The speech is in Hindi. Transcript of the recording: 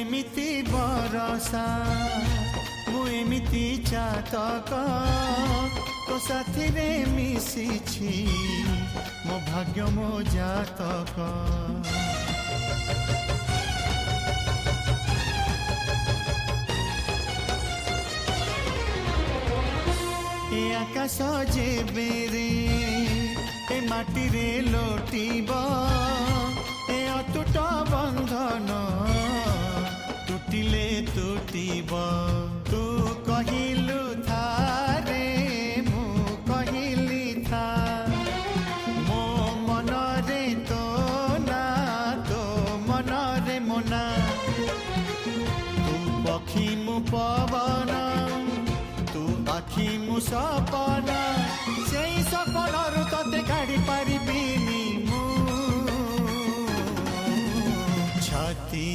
एमिति बरसा मु एमिति चातक तो साथी रे मिशिछि मो भाग्य मो जातक ए आकाश जेबे रे ए माटी रे लोटिब ए अटूट बंधन टूटिले टूटिब तू कहिलु था रे मु कहिली था मो मन रे तो ना तो मन रे मोना तू पक्षी मु पवन तू आखि मु सपना से सपन तते काढ़ी पारिबिनी मु छाती